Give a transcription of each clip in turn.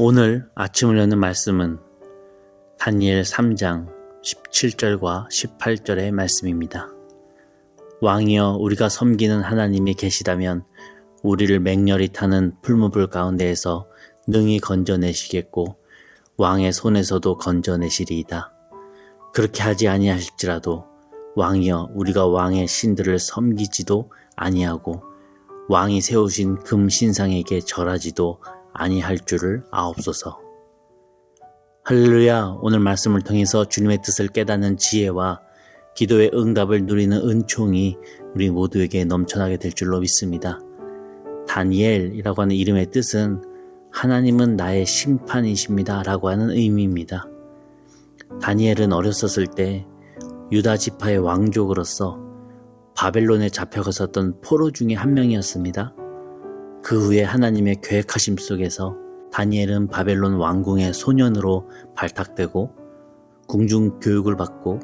오늘 아침을 여는 말씀은 다니엘 3장 17절과 18절의 말씀입니다. 왕이여, 우리가 섬기는 하나님이 계시다면 우리를 맹렬히 타는 풀무불 가운데에서 능히 건져내시겠고 왕의 손에서도 건져내시리이다. 그렇게 하지 아니하실지라도 왕이여, 우리가 왕의 신들을 섬기지도 아니하고 왕이 세우신 금 신상에게 절하지도 아니할 줄을 아옵소서. 할렐루야. 오늘 말씀을 통해서 주님의 뜻을 깨닫는 지혜와 기도의 응답을 누리는 은총이 우리 모두에게 넘쳐나게 될 줄로 믿습니다. 다니엘이라고 하는 이름의 뜻은 하나님은 나의 심판이십니다 라고 하는 의미입니다. 다니엘은 어렸었을 때 유다 지파의 왕족으로서 바벨론에 잡혀갔었던 포로 중에 한 명이었습니다. 그 후에 하나님의 계획하심 속에서 다니엘은 바벨론 왕궁의 소년으로 발탁되고 궁중 교육을 받고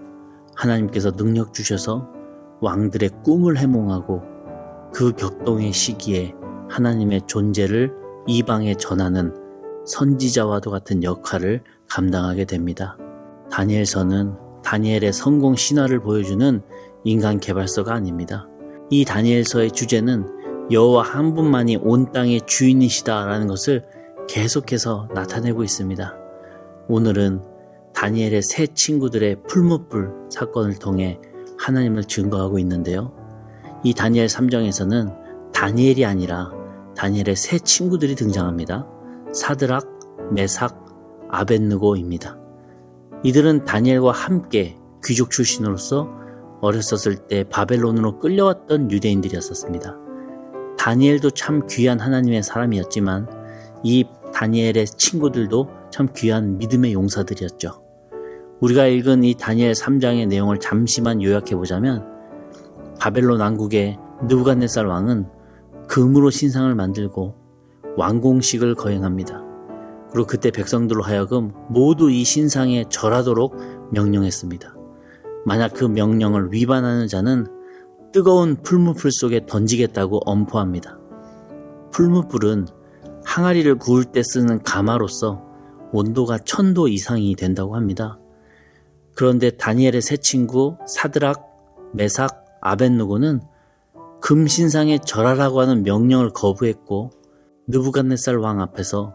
하나님께서 능력 주셔서 왕들의 꿈을 해몽하고 그 격동의 시기에 하나님의 존재를 이방에 전하는 선지자와도 같은 역할을 감당하게 됩니다. 다니엘서는 다니엘의 성공 신화를 보여주는 인간 개발서가 아닙니다. 이 다니엘서의 주제는 여호와 한 분만이 온 땅의 주인이시다라는 것을 계속해서 나타내고 있습니다. 오늘은 다니엘의 세 친구들의 풀무불 사건을 통해 하나님을 증거하고 있는데요. 이 다니엘 3장에서는 다니엘이 아니라 다니엘의 세 친구들이 등장합니다. 사드락, 메삭, 아벳느고입니다. 이들은 다니엘과 함께 귀족 출신으로서 어렸었을 때 바벨론으로 끌려왔던 유대인들이었습니다. 다니엘도 참 귀한 하나님의 사람이었지만 이 다니엘의 친구들도 참 귀한 믿음의 용사들이었죠. 우리가 읽은 이 다니엘 3장의 내용을 잠시만 요약해보자면 바벨론 왕국의 느부갓네살 왕은 금으로 신상을 만들고 왕공식을 거행합니다. 그리고 그때 백성들로 하여금 모두 이 신상에 절하도록 명령했습니다. 만약 그 명령을 위반하는 자는 뜨거운 풀무불 속에 던지겠다고 엄포합니다. 풀무불은 항아리를 구울 때 쓰는 가마로서 온도가 1000도 이상이 된다고 합니다. 그런데 다니엘의 세 친구 사드락, 메삭, 아벳느고는 금신상에 절하라고 하는 명령을 거부했고 느부갓네살 왕 앞에서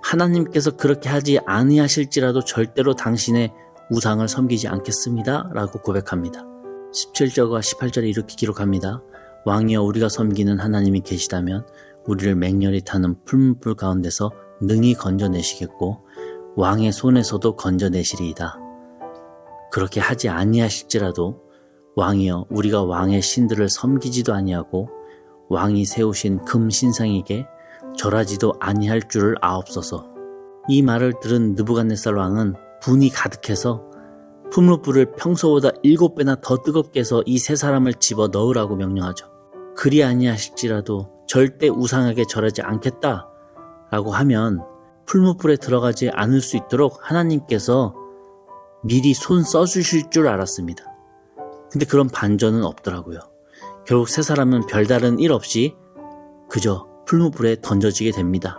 하나님께서 그렇게 하지 아니하실지라도 절대로 당신의 우상을 섬기지 않겠습니다 라고 고백합니다. 17절과 18절에 이렇게 기록합니다. 왕이여, 우리가 섬기는 하나님이 계시다면 우리를 맹렬히 타는 풀무불 가운데서 능히 건져내시겠고 왕의 손에서도 건져내시리이다. 그렇게 하지 아니하실지라도 왕이여, 우리가 왕의 신들을 섬기지도 아니하고 왕이 세우신 금 신상에게 절하지도 아니할 줄을 아옵소서. 이 말을 들은 느부갓네살 왕은 분이 가득해서 풀무불을 평소보다 7배나 더 뜨겁게 해서 이 세 사람을 집어 넣으라고 명령하죠. 그리 아니하실지라도 절대 우상에게 절하지 않겠다 라고 하면 풀무불에 들어가지 않을 수 있도록 하나님께서 미리 손 써주실 줄 알았습니다. 근데 그런 반전은 없더라고요. 결국 세 사람은 별다른 일 없이 그저 풀무불에 던져지게 됩니다.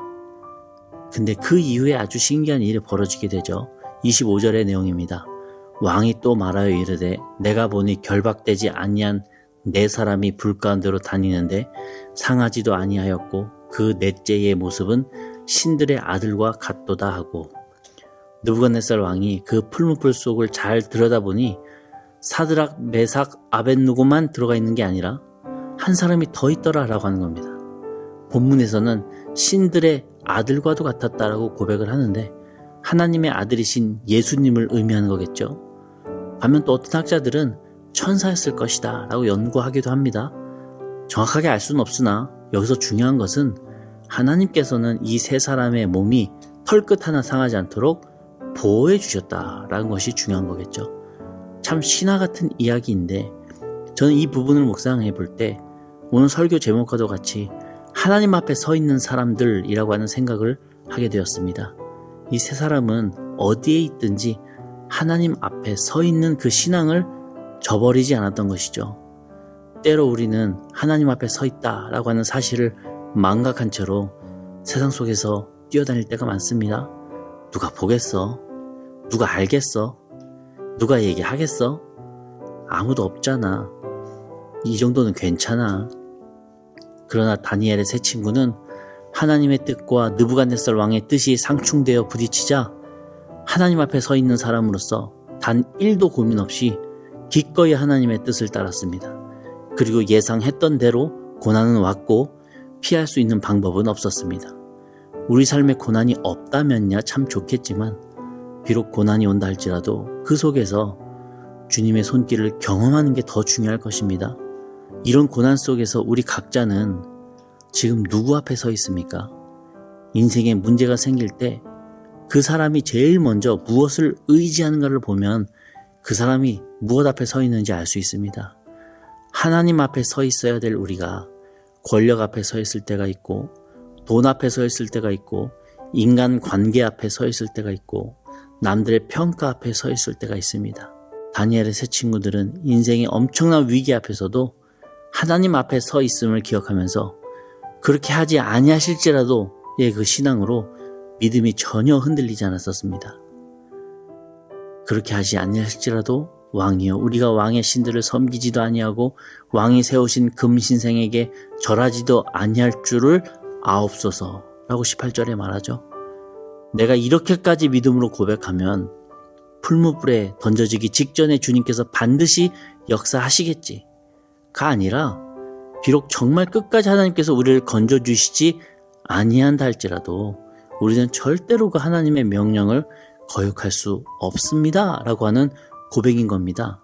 근데 그 이후에 아주 신기한 일이 벌어지게 되죠. 25절의 내용입니다. 왕이 또 말하여 이르되 내가 보니 결박되지 아니한 네 사람이 불 가운데로 다니는데 상하지도 아니하였고 그 넷째의 모습은 신들의 아들과 같도다 하고, 느부갓네살 왕이 그 풀무불 속을 잘 들여다보니 사드락, 메삭, 아벳느고만 들어가 있는 게 아니라 한 사람이 더 있더라 라고 하는 겁니다. 본문에서는 신들의 아들과도 같았다라고 고백을 하는데 하나님의 아들이신 예수님을 의미하는 거겠죠. 반면 또 어떤 학자들은 천사였을 것이다 라고 연구하기도 합니다. 정확하게 알 수는 없으나 여기서 중요한 것은 하나님께서는 이 세 사람의 몸이 털끝 하나 상하지 않도록 보호해 주셨다라는 것이 중요한 거겠죠. 참 신화 같은 이야기인데 저는 이 부분을 묵상해 볼 때 오늘 설교 제목과도 같이 하나님 앞에 서 있는 사람들이라고 하는 생각을 하게 되었습니다. 이 세 사람은 어디에 있든지 하나님 앞에 서 있는 그 신앙을 저버리지 않았던 것이죠. 때로 우리는 하나님 앞에 서 있다라고 하는 사실을 망각한 채로 세상 속에서 뛰어다닐 때가 많습니다. 누가 보겠어? 누가 알겠어? 누가 얘기하겠어? 아무도 없잖아. 이 정도는 괜찮아. 그러나 다니엘의 세 친구는 하나님의 뜻과 느부갓네살 왕의 뜻이 상충되어 부딪히자 하나님 앞에 서 있는 사람으로서 단 1도 고민 없이 기꺼이 하나님의 뜻을 따랐습니다. 그리고 예상했던 대로 고난은 왔고 피할 수 있는 방법은 없었습니다. 우리 삶에 고난이 없다면야 참 좋겠지만 비록 고난이 온다 할지라도 그 속에서 주님의 손길을 경험하는 게 더 중요할 것입니다. 이런 고난 속에서 우리 각자는 지금 누구 앞에 서 있습니까? 인생에 문제가 생길 때 그 사람이 제일 먼저 무엇을 의지하는가를 보면 그 사람이 무엇 앞에 서 있는지 알 수 있습니다. 하나님 앞에 서 있어야 될 우리가 권력 앞에 서 있을 때가 있고 돈 앞에 서 있을 때가 있고 인간 관계 앞에 서 있을 때가 있고 남들의 평가 앞에 서 있을 때가 있습니다. 다니엘의 세 친구들은 인생의 엄청난 위기 앞에서도 하나님 앞에 서 있음을 기억하면서 그렇게 하지 아니하실지라도 그 신앙으로 믿음이 전혀 흔들리지 않았었습니다. 그렇게 하지 아니하실지라도 왕이여 우리가 왕의 신들을 섬기지도 아니하고 왕이 세우신 금신생에게 절하지도 아니할 줄을 아옵소서 라고 18절에 말하죠. 내가 이렇게까지 믿음으로 고백하면 풀무불에 던져지기 직전에 주님께서 반드시 역사하시겠지 가 아니라 비록 정말 끝까지 하나님께서 우리를 건져주시지 아니한다 할지라도 우리는 절대로 그 하나님의 명령을 거역할 수 없습니다 라고 하는 고백인 겁니다.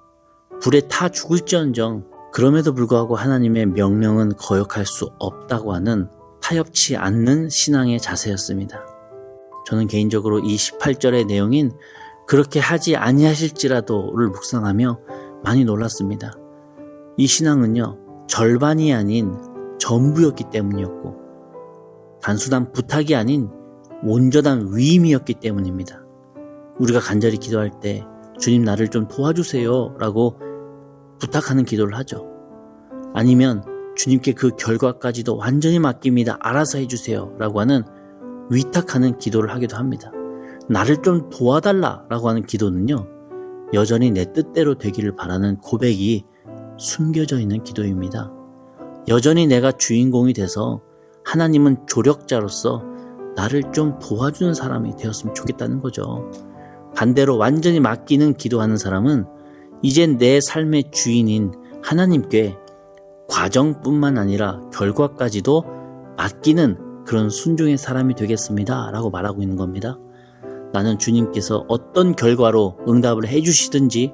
불에 타 죽을지언정 그럼에도 불구하고 하나님의 명령은 거역할 수 없다고 하는 타협치 않는 신앙의 자세였습니다. 저는 개인적으로 이 18절의 내용인 그렇게 하지 아니하실지라도를 묵상하며 많이 놀랐습니다. 이 신앙은요 절반이 아닌 전부였기 때문이었고 단순한 부탁이 아닌 온전한 위임이었기 때문입니다. 우리가 간절히 기도할 때 주님 나를 좀 도와주세요 라고 부탁하는 기도를 하죠. 아니면 주님께 그 결과까지도 완전히 맡깁니다. 알아서 해주세요 라고 하는 위탁하는 기도를 하기도 합니다. 나를 좀 도와달라 라고 하는 기도는요 여전히 내 뜻대로 되기를 바라는 고백이 숨겨져 있는 기도입니다. 여전히 내가 주인공이 돼서 하나님은 조력자로서 나를 좀 도와주는 사람이 되었으면 좋겠다는 거죠. 반대로 완전히 맡기는 기도하는 사람은 이젠 내 삶의 주인인 하나님께 과정뿐만 아니라 결과까지도 맡기는 그런 순종의 사람이 되겠습니다 라고 말하고 있는 겁니다. 나는 주님께서 어떤 결과로 응답을 해주시든지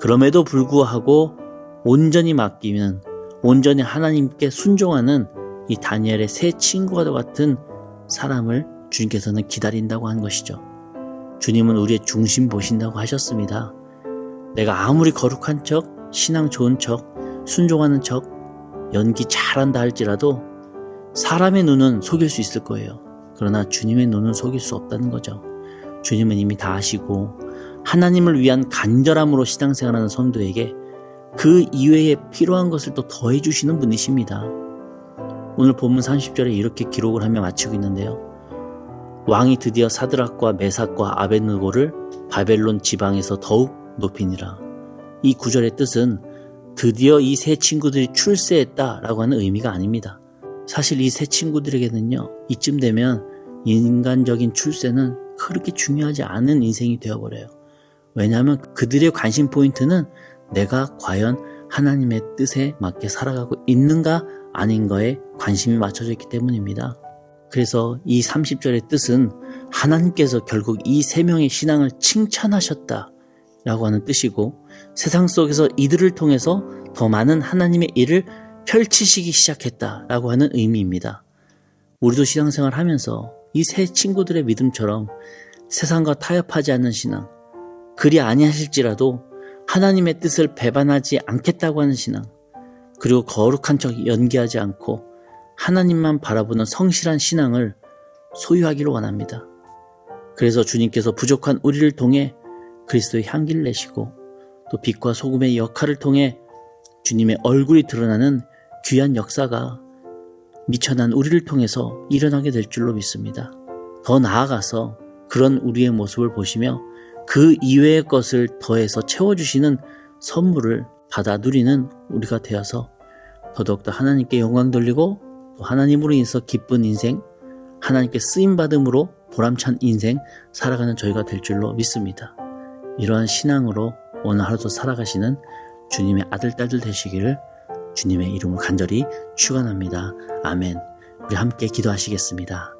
그럼에도 불구하고 온전히 맡기면 온전히 하나님께 순종하는 이 다니엘의 세 친구와 같은 사람을 주님께서는 기다린다고 하는 것이죠. 주님은 우리의 중심 보신다고 하셨습니다. 내가 아무리 거룩한 척, 신앙 좋은 척, 순종하는 척, 연기 잘한다 할지라도 사람의 눈은 속일 수 있을 거예요. 그러나 주님의 눈은 속일 수 없다는 거죠. 주님은 이미 다 아시고 하나님을 위한 간절함으로 신앙생활하는 성도에게 그 이외에 필요한 것을 또 더해 주시는 분이십니다. 오늘 본문 30절에 이렇게 기록을 하며 마치고 있는데요. 왕이 드디어 사드락과 메삭과 아벳느고를 바벨론 지방에서 더욱 높이니라. 이 구절의 뜻은 드디어 이 세 친구들이 출세했다라고 하는 의미가 아닙니다. 사실 이 세 친구들에게는요, 이쯤 되면 인간적인 출세는 그렇게 중요하지 않은 인생이 되어버려요. 왜냐하면 그들의 관심 포인트는 내가 과연 하나님의 뜻에 맞게 살아가고 있는가 아닌가에 관심이 맞춰져 있기 때문입니다. 그래서 이 30절의 뜻은 하나님께서 결국 이 세 명의 신앙을 칭찬하셨다 라고 하는 뜻이고, 세상 속에서 이들을 통해서 더 많은 하나님의 일을 펼치시기 시작했다 라고 하는 의미입니다. 우리도 신앙생활 하면서 이 세 친구들의 믿음처럼 세상과 타협하지 않는 신앙, 그리 아니하실지라도 하나님의 뜻을 배반하지 않겠다고 하는 신앙, 그리고 거룩한 척 연기하지 않고 하나님만 바라보는 성실한 신앙을 소유하기를 원합니다. 그래서 주님께서 부족한 우리를 통해 그리스도의 향기를 내시고, 또 빛과 소금의 역할을 통해 주님의 얼굴이 드러나는 귀한 역사가 미천한 우리를 통해서 일어나게 될 줄로 믿습니다. 더 나아가서 그런 우리의 모습을 보시며 그 이외의 것을 더해서 채워주시는 선물을 받아 누리는 우리가 되어서 더더욱더 하나님께 영광 돌리고 또 하나님으로 인해서 기쁜 인생, 하나님께 쓰임받음으로 보람찬 인생 살아가는 저희가 될 줄로 믿습니다. 이러한 신앙으로 오늘 하루도 살아가시는 주님의 아들, 딸들 되시기를 주님의 이름으로 간절히 축원합니다. 아멘. 우리 함께 기도하시겠습니다.